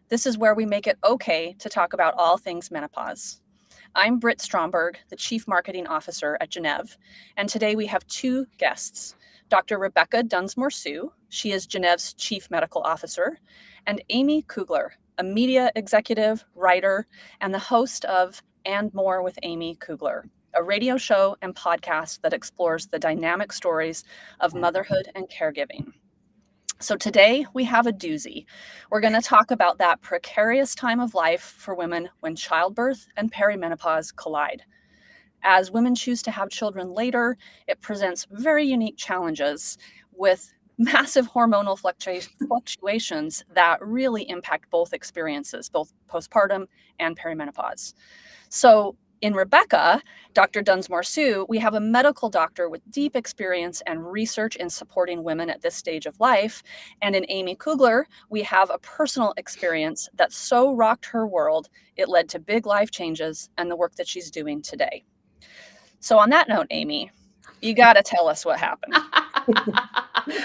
This is where we make it okay to talk about all things menopause. I'm Britt Stromberg, the Chief Marketing Officer at Gennev, and today we have two guests. Dr. Rebecca Dunsmoor-Su, she is Gennev's Chief Medical Officer, and Amy Kugler, a media executive, writer, and the host of And More with Amy Kugler, a radio show and podcast that explores the dynamic stories of motherhood and caregiving. So today we have a doozy. We're going to talk about that precarious time of life for women when childbirth and perimenopause collide. As women choose to have children later, it presents very unique challenges with massive hormonal fluctuations that really impact both experiences, both postpartum and perimenopause. So in Rebecca, Dr. Dunsmoor-Su, we have a medical doctor with deep experience and research in supporting women at this stage of life. And in Amy Kugler, we have a personal experience that so rocked her world, it led to big life changes and the work that she's doing today. So on that note, Amy, you got to tell us what happened.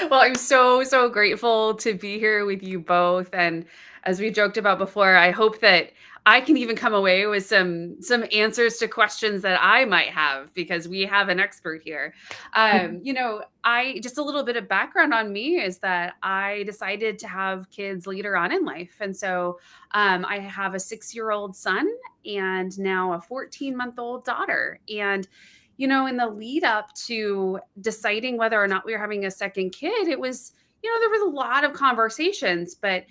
Well, I'm so grateful to be here with you both. And as we joked about before, I hope that I can even come away with some answers to questions that I might have, because we have an expert here. I just a little bit of background on me is that I decided to have kids later on in life. And so I have a 6-year-old son and now a 14-month-old daughter. And in the lead up to deciding whether or not we were having a second kid, it was, there was a lot of conversations, but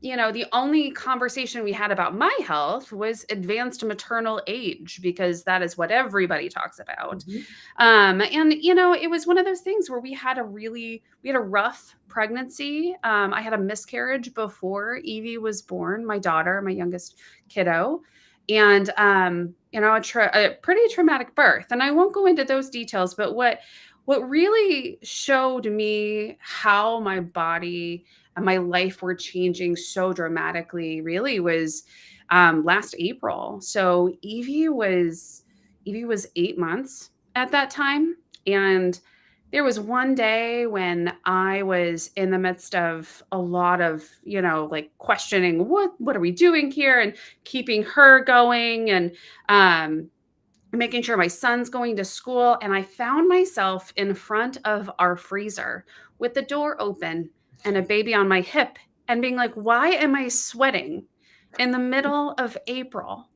the only conversation we had about my health was advanced maternal age, because that is what everybody talks about. Mm-hmm. And it was one of those things where we had a rough pregnancy. I had a miscarriage before Evie was born, my daughter, my youngest kiddo. And, a pretty traumatic birth. And I won't go into those details, but what really showed me how my body and my life were changing so dramatically really was last April. So Evie was 8 months at that time. And there was one day when I was in the midst of a lot of, questioning what are we doing here, and keeping her going, and making sure my son's going to school. And I found myself in front of our freezer with the door open and a baby on my hip, and being like, why am I sweating in the middle of April?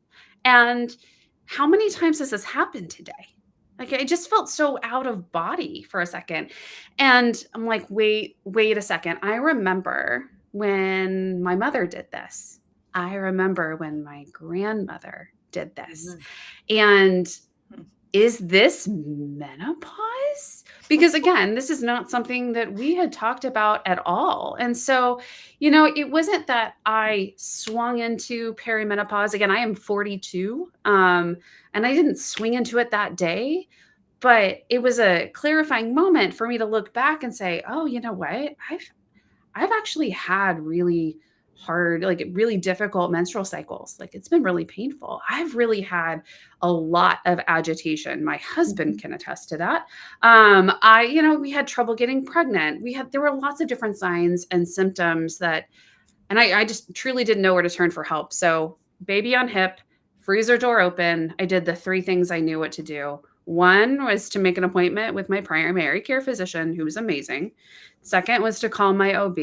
And how many times has this happened today? Like, I just felt so out of body for a second. And I'm like, wait a second. I remember when my mother did this. I remember when my grandmother did this. Mm-hmm. And is this menopause? Because again, this is not something that we had talked about at all. And so, it wasn't that I swung into perimenopause. Again, I am 42, and I didn't swing into it that day, but it was a clarifying moment for me to look back and say, oh, you know what? I've actually had really hard, like really difficult menstrual cycles. Like, it's been really painful. I've really had a lot of agitation. My husband can attest to that. We had trouble getting pregnant. There were lots of different signs and symptoms and I just truly didn't know where to turn for help. So baby on hip, freezer door open. I did the 3 things I knew what to do. One was to make an appointment with my primary care physician, who was amazing. Second was to call my OB.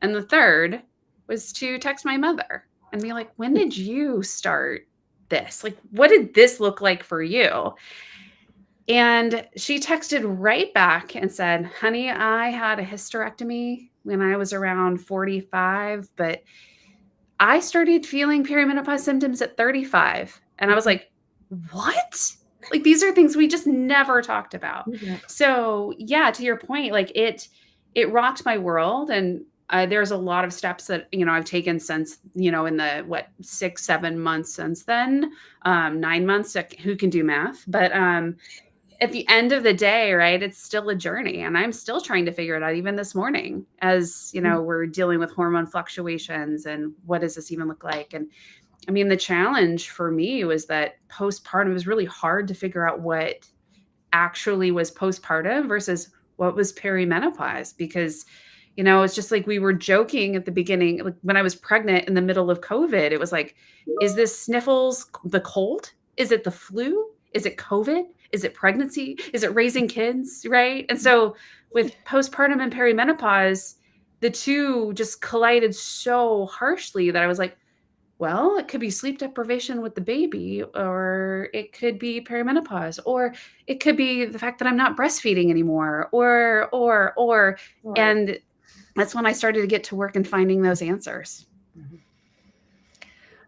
And the third was to text my mother and be like, when did you start this? Like, what did this look like for you? And she texted right back and said, honey, I had a hysterectomy when I was around 45, but I started feeling perimenopause symptoms at 35. And I was like, what? Like, these are things we just never talked about. Mm-hmm. So yeah, to your point, like it rocked my world. And there's a lot of steps that, I've taken since, in the 6-7 months since then, 9 months, who can do math, but at the end of the day, right, it's still a journey, and I'm still trying to figure it out even this morning as, we're dealing with hormone fluctuations and what does this even look like? And I mean, the challenge for me was that postpartum was really hard to figure out what actually was postpartum versus what was perimenopause, because It's just like we were joking at the beginning, like when I was pregnant in the middle of COVID, it was like, is this sniffles the cold? Is it the flu? Is it COVID? Is it pregnancy? Is it raising kids? Right. And so with postpartum and perimenopause, the two just collided so harshly that I was like, well, it could be sleep deprivation with the baby, or it could be perimenopause, or it could be the fact that I'm not breastfeeding anymore, or, Right. and that's when I started to get to work and finding those answers.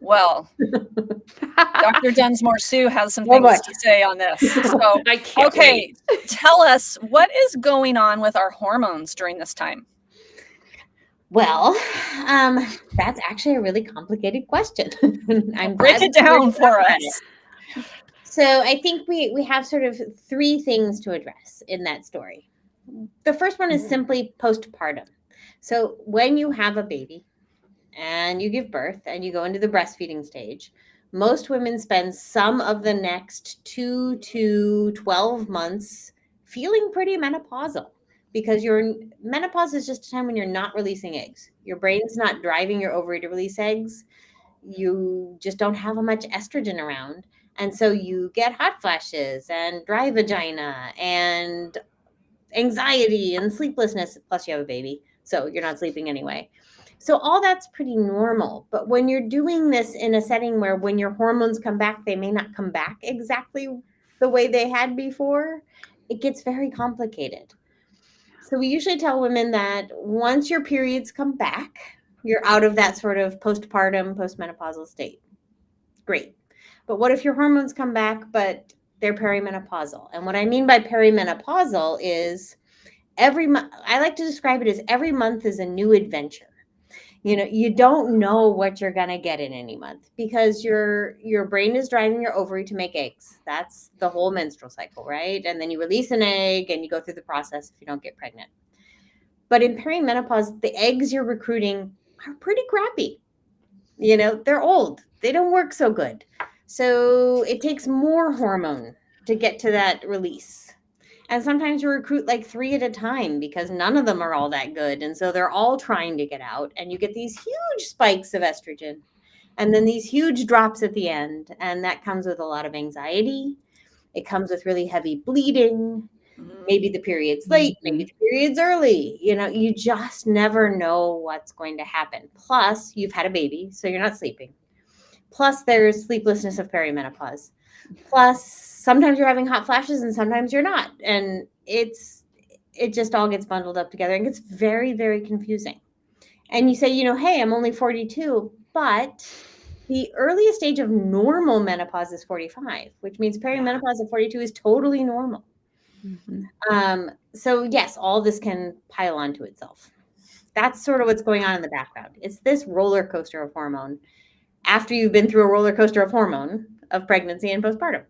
Well, Dr. Dunsmoor-Su has some things to say on this. So, I can't wait. Tell us, what is going on with our hormones during this time? Well, that's actually a really complicated question. I'm Break it down for us. So I think we have sort of three things to address in that story. The first one is simply postpartum. So when you have a baby and you give birth and you go into the breastfeeding stage, most women spend some of the next 2 to 12 months feeling pretty menopausal, because your menopause is just a time when you're not releasing eggs. Your brain's not driving your ovary to release eggs. You just don't have much estrogen around. And so you get hot flashes and dry vagina and anxiety and sleeplessness, plus you have a baby, so you're not sleeping anyway. So all that's pretty normal. But when you're doing this in a setting where when your hormones come back, they may not come back exactly the way they had before, it gets very complicated. So we usually tell women that once your periods come back, you're out of that sort of postpartum, postmenopausal state. Great. But what if your hormones come back, but they're perimenopausal? And what I mean by perimenopausal is every month, I like to describe it as every month is a new adventure. You don't know what you're going to get in any month, because your brain is driving your ovary to make eggs. That's the whole menstrual cycle, right? And then you release an egg and you go through the process if you don't get pregnant. But in perimenopause, the eggs you're recruiting are pretty crappy. They're old. They don't work so good. So it takes more hormone to get to that release. And sometimes you recruit like 3 at a time because none of them are all that good. And so they're all trying to get out. And you get these huge spikes of estrogen and then these huge drops at the end. And that comes with a lot of anxiety. It comes with really heavy bleeding. Maybe the period's late, maybe the period's early. You just never know what's going to happen. Plus, you've had a baby, so you're not sleeping. Plus, there's sleeplessness of perimenopause. Plus, sometimes you're having hot flashes and sometimes you're not. And it just all gets bundled up together and gets very, very confusing. And you say, hey, I'm only 42, but the earliest stage of normal menopause is 45, which means perimenopause at 42 is totally normal. So yes, all this can pile onto itself. That's sort of what's going on in the background. It's this roller coaster of hormone after you've been through a roller coaster of hormone of pregnancy and postpartum.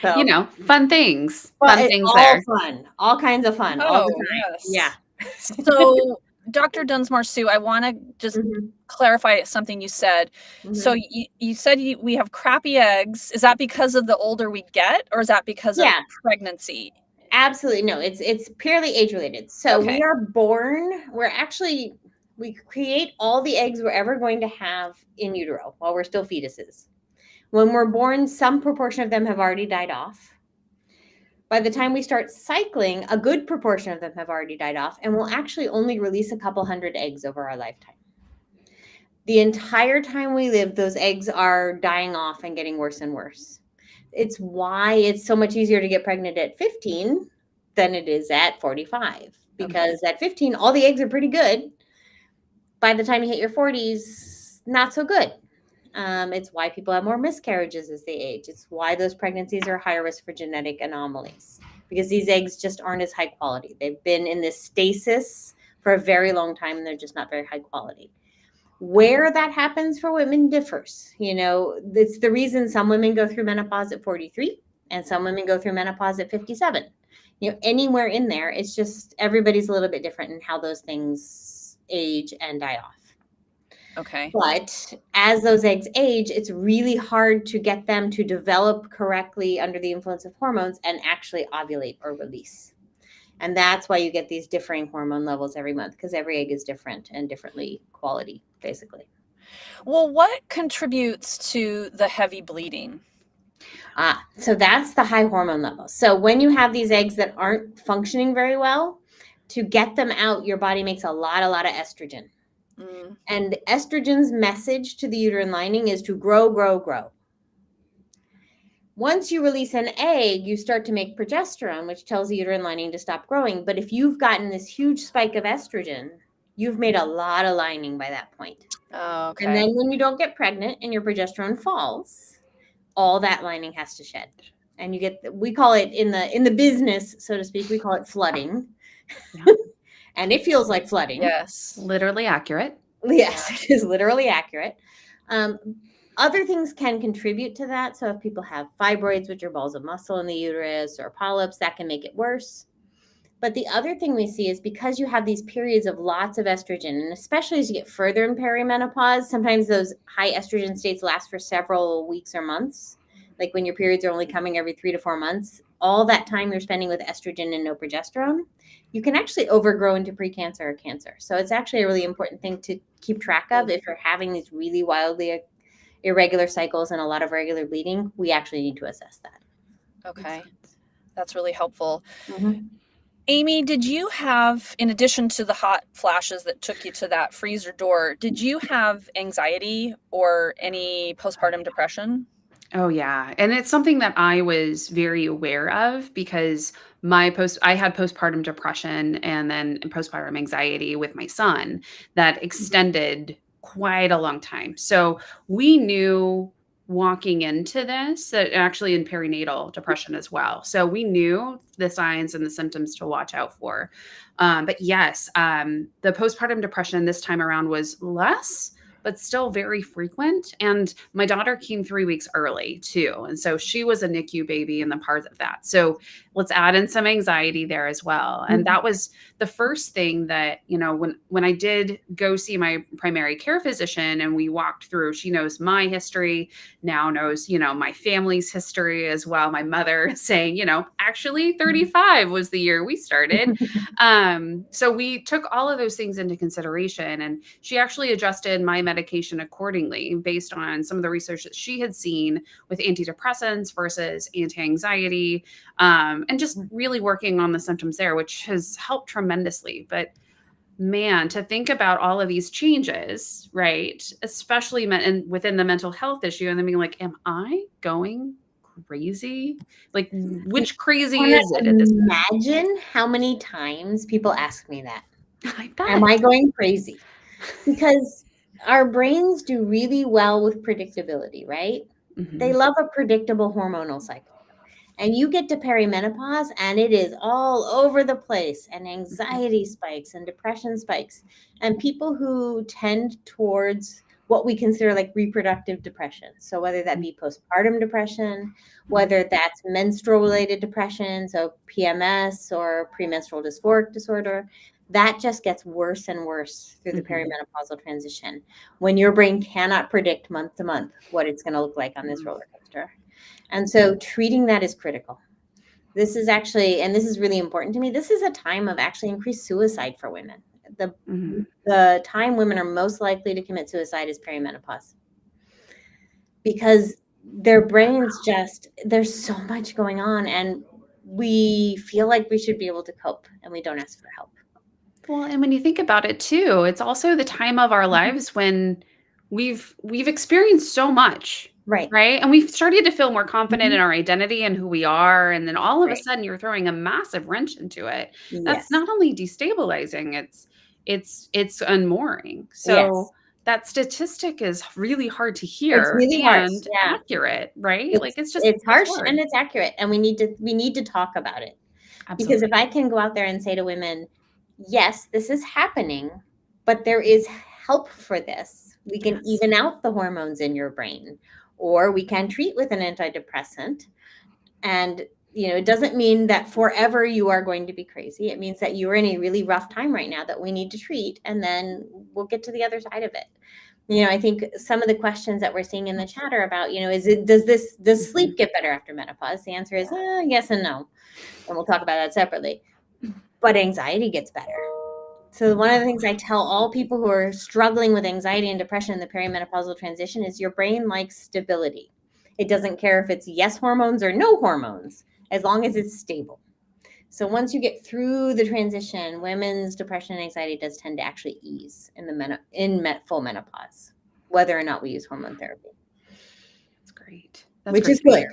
So, fun things. Well, fun things all there. Fun. All kinds of fun. All the time. Yes. Yeah. So, Dr. Dunsmoor-Su, I want to just clarify something you said. So you said we have crappy eggs. Is that because of the older we get, or is that because of pregnancy? Absolutely. No, it's purely age related. So we are born, we create all the eggs we're ever going to have in utero while we're still fetuses. When we're born, some proportion of them have already died off. By the time we start cycling, a good proportion of them have already died off, and we'll actually only release a couple hundred eggs over our lifetime. The entire time we live, those eggs are dying off and getting worse and worse. It's why it's so much easier to get pregnant at 15 than it is at 45, because at 15, all the eggs are pretty good. By the time you hit your 40s, not so good. It's why people have more miscarriages as they age. It's why those pregnancies are higher risk for genetic anomalies, because these eggs just aren't as high quality. They've been in this stasis for a very long time, and they're just not very high quality. Where that happens for women differs. It's the reason some women go through menopause at 43 and some women go through menopause at 57. Anywhere in there, it's just everybody's a little bit different in how those things age and die off. Okay. But as those eggs age, it's really hard to get them to develop correctly under the influence of hormones and actually ovulate or release. And that's why you get these differing hormone levels every month, because every egg is different and differently quality, basically. Well, what contributes to the heavy bleeding? So that's the high hormone level. So when you have these eggs that aren't functioning very well, to get them out, your body makes a lot of estrogen. Mm. And estrogen's message to the uterine lining is to grow, grow, grow. Once you release an egg, you start to make progesterone, which tells the uterine lining to stop growing. But if you've gotten this huge spike of estrogen, you've made a lot of lining by that point. Oh, okay. And then when you don't get pregnant and your progesterone falls, all that lining has to shed. And you get, we call it in the business, so to speak, we call it flooding. Yeah. And it feels like flooding. Yes. Literally accurate. Yes, it is literally accurate. Other things can contribute to that. So if people have fibroids, which are balls of muscle in the uterus, or polyps, that can make it worse. But the other thing we see is because you have these periods of lots of estrogen, and especially as you get further in perimenopause, sometimes those high estrogen states last for several weeks or months. Like when your periods are only coming every 3 to 4 months, all that time you're spending with estrogen and no progesterone, you can actually overgrow into precancer or cancer. So it's actually a really important thing to keep track of. If you're having these really wildly irregular cycles and a lot of regular bleeding, we actually need to assess that. Okay. That's really helpful. Mm-hmm. Amy, did you have, in addition to the hot flashes that took you to that freezer door, did you have anxiety or any postpartum depression? Oh yeah. And it's something that I was very aware of because I had postpartum depression and then postpartum anxiety with my son that extended quite a long time. So we knew walking into this that actually in perinatal depression as well. So we knew the signs and the symptoms to watch out for. But yes, the postpartum depression this time around was less but still very frequent. And my daughter came 3 weeks early too. And so she was a NICU baby in the part of that. So let's add in some anxiety there as well. And that was the first thing that, when I did go see my primary care physician and we walked through, she knows my history, now knows, my family's history as well. My mother saying, actually 35 was the year we started. So we took all of those things into consideration and she actually adjusted my medication accordingly based on some of the research that she had seen with antidepressants versus anti-anxiety, and just really working on the symptoms there, which has helped tremendously. But man, to think about all of these changes, right? Especially within the mental health issue, and then being like, am I going crazy? Like, which crazy is it at this point? Imagine how many times people ask me that. I bet. Am I going crazy? Because our brains do really well with predictability, right? Mhm. They love a predictable hormonal cycle. And you get to perimenopause and it is all over the place, and anxiety spikes and depression spikes. And people who tend towards what we consider like reproductive depression. So whether that be postpartum depression, whether that's menstrual related depression, so PMS or premenstrual dysphoric disorder, that just gets worse and worse through the perimenopausal transition when your brain cannot predict month to month what it's going to look like on this roller coaster. And so treating that is critical. This is actually, and this is really important to me, this is a time of actually increased suicide for women. The time women are most likely to commit suicide is perimenopause. Because their brains there's so much going on and we feel like we should be able to cope and we don't ask for help. Well, and when you think about it too, it's also the time of our lives when we've experienced so much. Right. And we've started to feel more confident in our identity and who we are. And then all of a sudden you're throwing a massive wrench into it. That's not only destabilizing, it's unmooring. So that statistic is really hard to hear. It's really and harsh. accurate, right? It's harsh and it's accurate. And we need to talk about it. Absolutely. Because if I can go out there and say to women, yes, this is happening, but there is help for this. We can even out the hormones in your brain, or we can treat with an antidepressant. And, it doesn't mean that forever you are going to be crazy. It means that you're in a really rough time right now that we need to treat, and then we'll get to the other side of it. I think some of the questions that we're seeing in the chat are about, does sleep get better after menopause? The answer is yes and no. And we'll talk about that separately. but anxiety gets better. So one of the things I tell all people who are struggling with anxiety and depression in the perimenopausal transition is your brain likes stability. It doesn't care if it's yes hormones or no hormones, as long as it's stable. So once you get through the transition, women's depression and anxiety does tend to actually ease in the full menopause, whether or not we use hormone therapy. That's great. Which is good.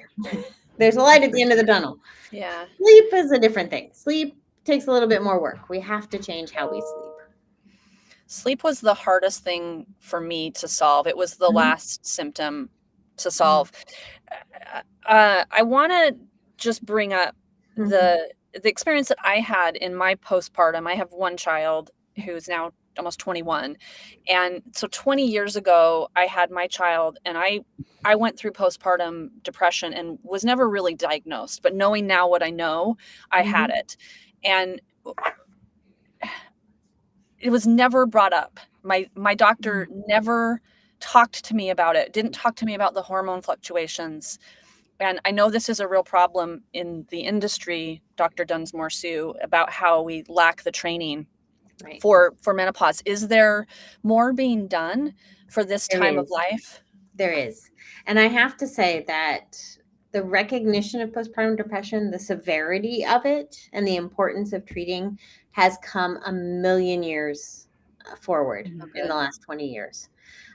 There's a light at the end of the tunnel. Yeah. Sleep is a different thing. Sleep takes a little bit more work. We have to change how we sleep. Sleep was the hardest thing for me to solve. It was the last symptom to solve. I want to just bring up the experience that I had in my postpartum. I have one child who's now almost 21. And so 20 years ago, I had my child, and I went through postpartum depression and was never really diagnosed. But knowing now what I know, I had it. And it was never brought up. My doctor never talked to me about it, didn't talk to me about the hormone fluctuations. And I know this is a real problem in the industry, Dr. Dunsmoor-Su, about how we lack the training for menopause. Is there more being done for this time of life? There is. And I have to say that the recognition of postpartum depression, the severity of it, and the importance of treating has come a million years forward in the last 20 years.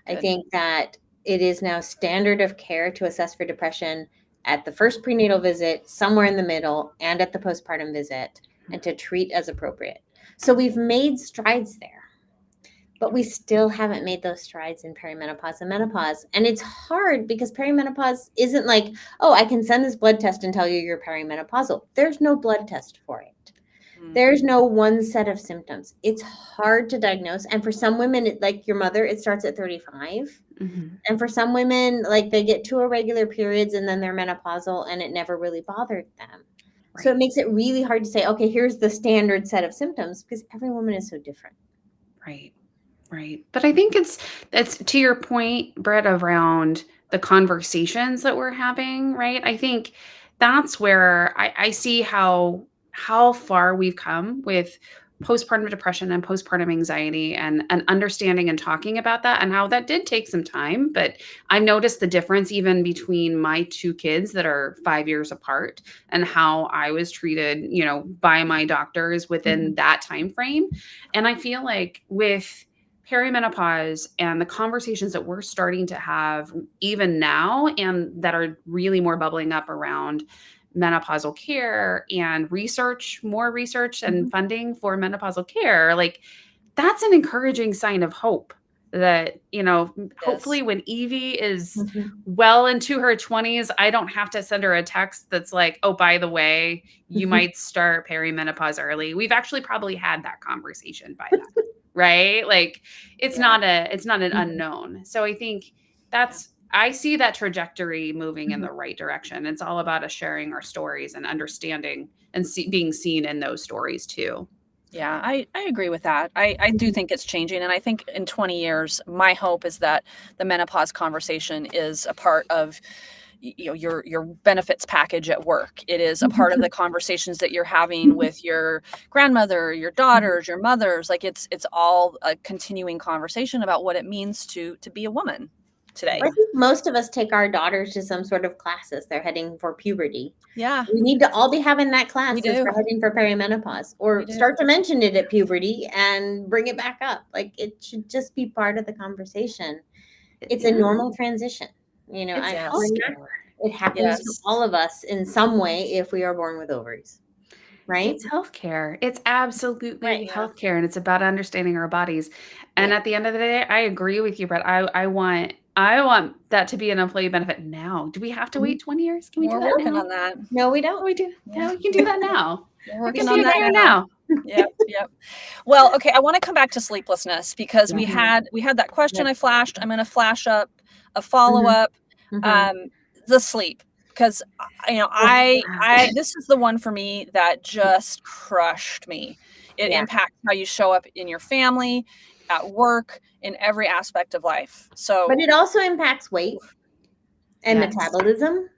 I think that it is now standard of care to assess for depression at the first prenatal visit, somewhere in the middle, and at the postpartum visit, and to treat as appropriate. So we've made strides there, but we still haven't made those strides in perimenopause and menopause. And it's hard because perimenopause isn't like, oh, I can send this blood test and tell you you're perimenopausal. There's no blood test for it. There's no one set of symptoms. It's hard to diagnose. And for some women, like your mother, it starts at 35. And for some women, like they get 2 irregular periods and then they're menopausal and it never really bothered them. So it makes it really hard to say, okay, here's the standard set of symptoms because every woman is so different. Right. But I think it's to your point, Britt, around the conversations that we're having, right? I think that's where I see how far we've come with postpartum depression and postpartum anxiety and understanding and talking about that, and how that did take some time. But I've noticed the difference even between my 2 kids that are 5 years apart and how I was treated, by my doctors within that time frame. And I feel like with perimenopause and the conversations that we're starting to have even now, and that are really more bubbling up around menopausal care and more research and funding for menopausal care, like that's an encouraging sign of hope that, hopefully when Evie is well into her 20s, I don't have to send her a text that's like, oh, by the way, you might start perimenopause early. We've actually probably had that conversation by then. Right? Like it's not an unknown. So I think I see that trajectory moving in the right direction. It's all about us sharing our stories and understanding and being seen in those stories too. Yeah, I agree with that. I do think it's changing. And I think in 20 years, my hope is that the menopause conversation is a part of your benefits package at work. It is a part of the conversations that you're having with your grandmother, your daughters, your mothers. Like it's all a continuing conversation about what it means to be a woman today. I think most of us take our daughters to some sort of classes. They're heading for puberty. Yeah. We need to all be having that class as we're heading for perimenopause, or start to mention it at puberty and bring it back up. Like it should just be part of the conversation. It's a normal transition. It happens to all of us in some way if we are born with ovaries. Right? It's healthcare. It's absolutely healthcare, and it's about understanding our bodies. And at the end of the day, I agree with you, Brett. I want that to be an employee benefit now. Do we have to wait 20 years? Can we do that working now? on that? No, we don't. We do. Yeah, we can do that now. We're working on that now. Yep. Well, okay. I want to come back to sleeplessness because we had that question I flashed. I'm going to flash up a follow-up. The sleep, because this is the one for me that just crushed me. It impacts how you show up in your family, at work, in every aspect of life. But it also impacts weight and metabolism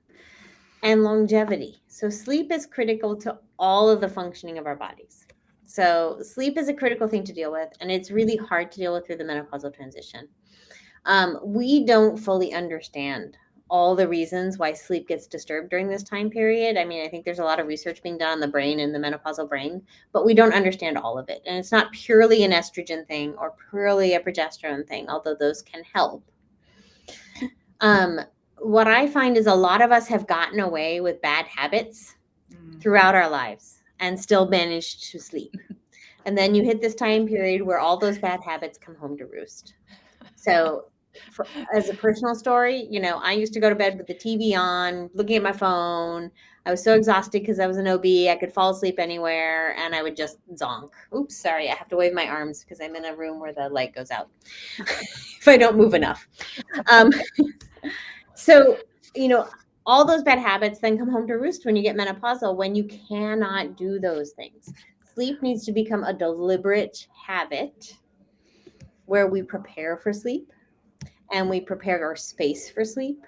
and longevity. So sleep is critical to all of the functioning of our bodies. So sleep is a critical thing to deal with, and it's really hard to deal with through the menopausal transition. We don't fully understand all the reasons why sleep gets disturbed during this time period. I mean, I think there's a lot of research being done on the brain and the menopausal brain, but we don't understand all of it. And it's not purely an estrogen thing or purely a progesterone thing, although those can help. What I find is a lot of us have gotten away with bad habits throughout our lives and still managed to sleep. And then you hit this time period where all those bad habits come home to roost. So as a personal story, I used to go to bed with the TV on, looking at my phone. I was so exhausted because I was an OB. I could fall asleep anywhere and I would just zonk. Oops, sorry. I have to wave my arms because I'm in a room where the light goes out if I don't move enough. So, all those bad habits then come home to roost when you get menopausal, when you cannot do those things. Sleep needs to become a deliberate habit where we prepare for sleep and we prepare our space for sleep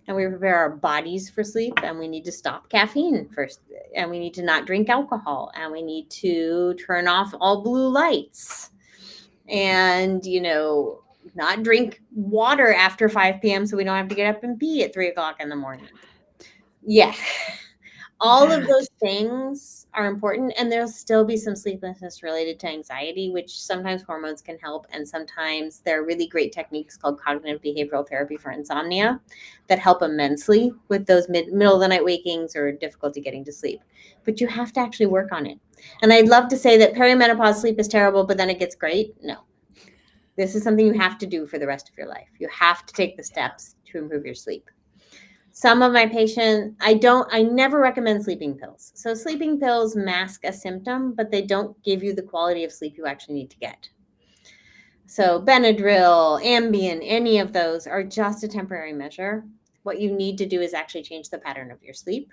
and we prepare our bodies for sleep, and we need to stop caffeine first, and we need to not drink alcohol, and we need to turn off all blue lights, and, not drink water after 5 p.m. so we don't have to get up and pee at 3 o'clock in the morning. Yeah. All of those things are important, and there'll still be some sleeplessness related to anxiety, which sometimes hormones can help, and sometimes there are really great techniques called cognitive behavioral therapy for insomnia that help immensely with those middle of the night wakings or difficulty getting to sleep. But you have to actually work on it. And I'd love to say that perimenopause sleep is terrible, but then it gets great. No. This is something you have to do for the rest of your life. You have to take the steps to improve your sleep. Some of my patients, I never recommend sleeping pills. So sleeping pills mask a symptom, but they don't give you the quality of sleep you actually need to get. So Benadryl, Ambien, any of those are just a temporary measure. What you need to do is actually change the pattern of your sleep.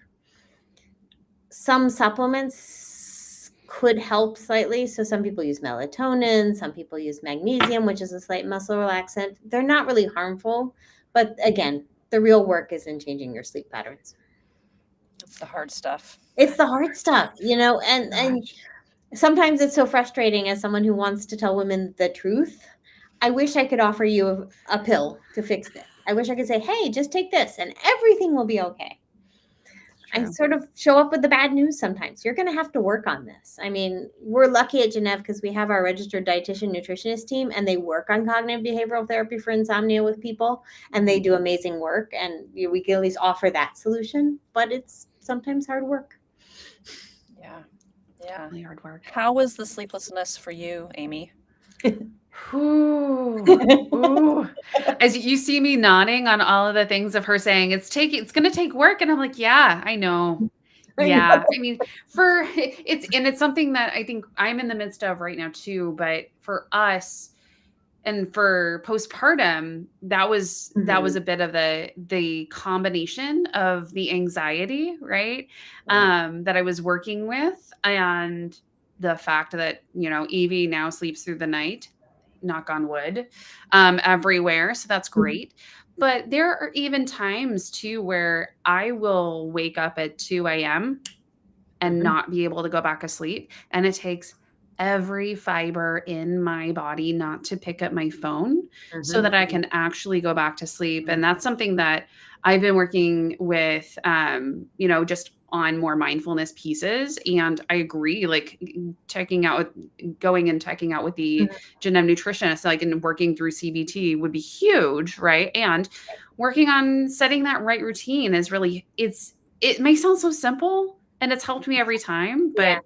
Some supplements could help slightly. So some people use melatonin, some people use magnesium, which is a slight muscle relaxant. They're not really harmful, but again, the real work is in changing your sleep patterns. It's the hard stuff. It's the hard stuff, and sometimes it's so frustrating as someone who wants to tell women the truth. I wish I could offer you a pill to fix this. I wish I could say, hey, just take this and everything will be okay. I sort of show up with the bad news sometimes. You're going to have to work on this. I mean, we're lucky at Gennev because we have our registered dietitian nutritionist team, and they work on cognitive behavioral therapy for insomnia with people, and they do amazing work. And we can at least offer that solution, but it's sometimes hard work. Yeah. Really hard work. How was the sleeplessness for you, Amy? Ooh. As you see me nodding on all of the things of her saying, it's going to take work. And I'm like, yeah, I know. Yeah. I mean, it's something that I think I'm in the midst of right now too, but for us and for postpartum, that was a bit of the combination of the anxiety, right? That I was working with, and the fact that, Evie now sleeps through the night, knock on wood, everywhere. So that's great. But there are even times too where I will wake up at 2 a.m. and not be able to go back to sleep. And it takes every fiber in my body not to pick up my phone so that I can actually go back to sleep. And that's something that I've been working with, just on more mindfulness pieces. And I agree, like going and checking out with the Gennev nutritionist, like, and working through CBT would be huge. Right. And working on setting that right routine is really, it may sound so simple and it's helped me every time, but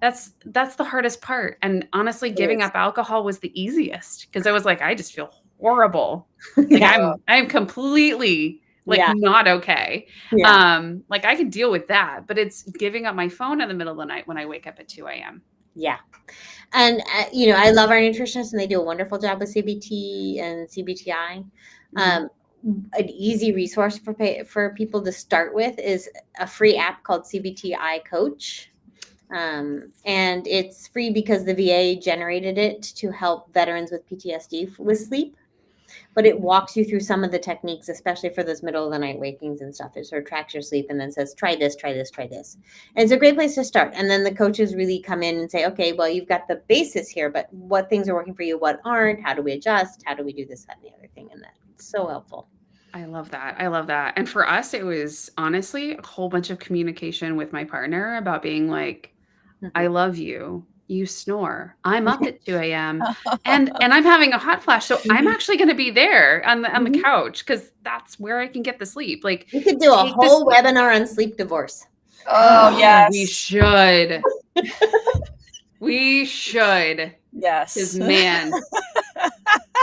that's the hardest part. And honestly, giving up alcohol was the easiest because I was like, I just feel horrible. Like I'm completely not okay. Like I could deal with that, but it's giving up my phone in the middle of the night when I wake up at 2 a.m. Yeah. And, I love our nutritionists, and they do a wonderful job with CBT and CBTI. An easy resource for people to start with is a free app called CBTI Coach. And it's free because the VA generated it to help veterans with PTSD with sleep. but it walks you through some of the techniques, especially for those middle of the night wakings and stuff. It sort of tracks your sleep and then says, try this, try this, try this. And it's a great place to start. And then the coaches really come in and say, okay, well, you've got the basis here, but what things are working for you, what aren't, how do we adjust, how do we do this, that, and the other thing, and that's so helpful. I love that. I love that. And for us, it was honestly a whole bunch of communication with my partner about being like, I love you. You snore. I'm up at 2 a.m. and I'm having a hot flash. So I'm actually going to be there on the couch because that's where I can get the sleep. Like, we could do a whole webinar on sleep divorce. Oh, yes. We should. We should. Yes. Because man.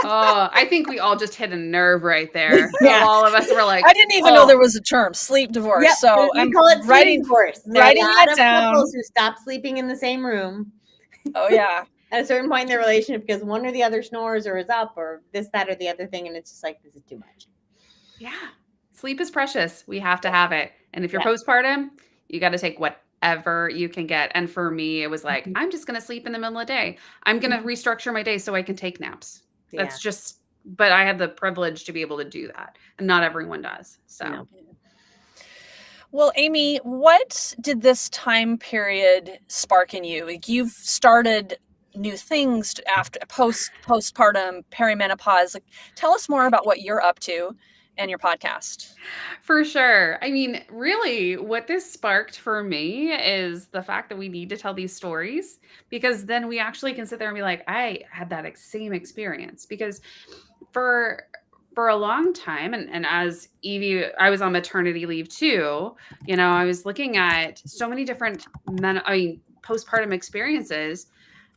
Oh, I think we all just hit a nerve right there. Yeah. All of us were like, I didn't even know there was a term, sleep divorce. Yep, So we I'm call it writing divorce. writing that down. Couples who stop sleeping in the same room. Oh yeah. At a certain point in their relationship, because one or the other snores or is up or this, that, or the other thing, and it's just like, this is too much. Yeah, sleep is precious. We have to have it. And if you're postpartum, you got to take whatever you can get. And for me, it was like, I'm just going to sleep in the middle of the day. I'm going to restructure my day so I can take naps. That's just, but I had the privilege to be able to do that. And not everyone does. So. No. Well, Amy, what did this time period spark in you? Like, you've started new things after postpartum, perimenopause. Like, tell us more about what you're up to and your podcast. For sure. I mean, really, what this sparked for me is the fact that we need to tell these stories, because then we actually can sit there and be like, I had that same experience. Because for a long time, and as Evie, I was on maternity leave too, you know, I was looking at so many different postpartum experiences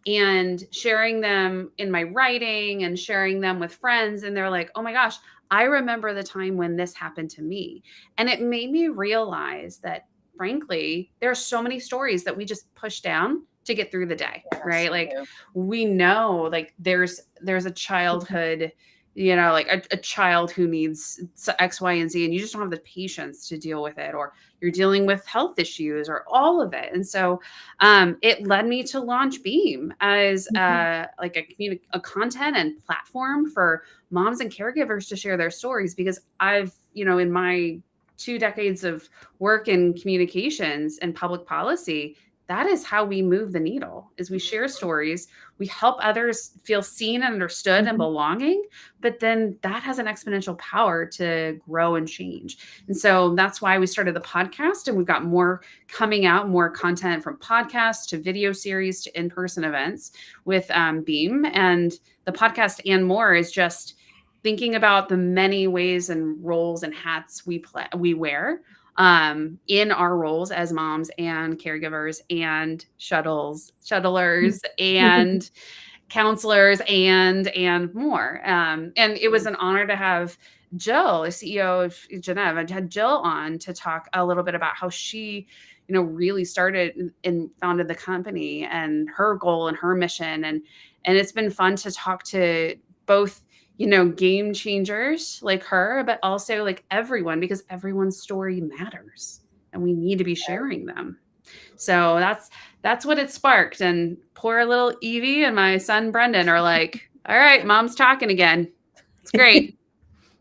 and sharing them in my writing and sharing them with friends. And they're like, oh my gosh, I remember the time when this happened to me. And it made me realize that, frankly, there are so many stories that we just push down to get through the day, right? Like, we know, like, there's a childhood, you know, like a child who needs X, Y, and Z, and you just don't have the patience to deal with it, or you're dealing with health issues, or all of it. And so it led me to launch Beam as like a content and platform for moms and caregivers to share their stories, because I've, you know, in my 2 decades of work in communications and public policy, that is how we move the needle, is we share stories, we help others feel seen and understood and belonging, but then that has an exponential power to grow and change. And so that's why we started the podcast, and we've got more coming out, more content from podcasts to video series to in-person events with Beam. And the podcast and more is just thinking about the many ways and roles and hats we wear in our roles as moms and caregivers and shuttlers and counselors and more. And it was an honor to have Jill, the CEO of Gennev. I had Jill on to talk a little bit about how she, you know, really started and founded the company and her goal and her mission. And it's been fun to talk to both, you know, game changers like her, but also like everyone, because everyone's story matters and we need to be sharing them. So that's what it sparked. And poor little Evie and my son Brendan are like, all right, mom's talking again. It's great.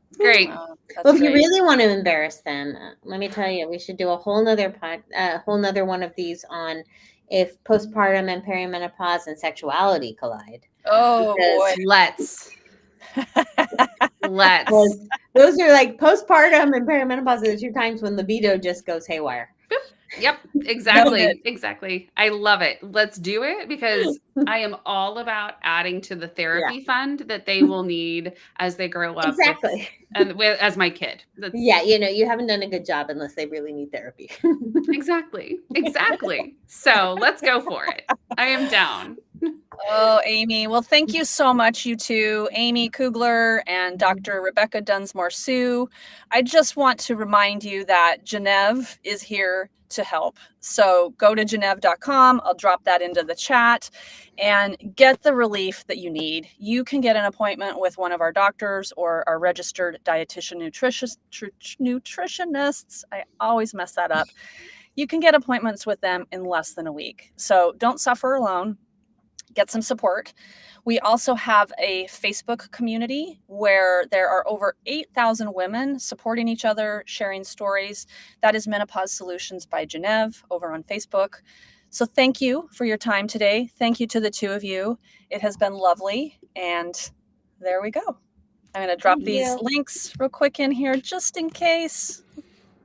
It's great. Well, if you really want to embarrass them, let me tell you, we should do a whole nother one of these on if postpartum and perimenopause and sexuality collide. Oh, boy. Let's. Those are like postpartum and perimenopause are the 2 times when libido just goes haywire. Yep, exactly. Exactly. I love it. Let's do it, because I am all about adding to the therapy fund that they will need as they grow up. Exactly. As my kid. Yeah, you know, you haven't done a good job unless they really need therapy. Exactly. So let's go for it. I am down. Oh, Amy. Well, thank you so much, you two, Amy Kugler and Dr. Rebecca Dunsmoor-Su. I just want to remind you that Gennev is here to help. So go to gennev.com. I'll drop that into the chat and get the relief that you need. You can get an appointment with one of our doctors or our registered dietitian nutritionists. I always mess that up. You can get appointments with them in less than a week. So don't suffer alone. get some support. We also have a Facebook community where there are over 8,000 women supporting each other, sharing stories. That is Menopause Solutions by Gennev over on Facebook. So thank you for your time today. Thank you to the two of you. It has been lovely. And there we go. I'm going to drop these links real quick in here just in case.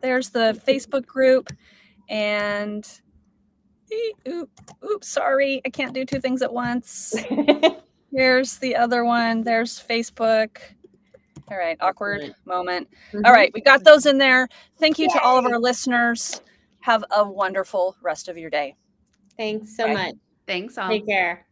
There's the Facebook group. And oops, sorry, I can't do two things at once. Here's the other one. There's Facebook. All right, awkward moment. All right, we got those in there. Thank you to all of our listeners. Have a wonderful rest of your day. Thanks so much. Thanks all. Take care.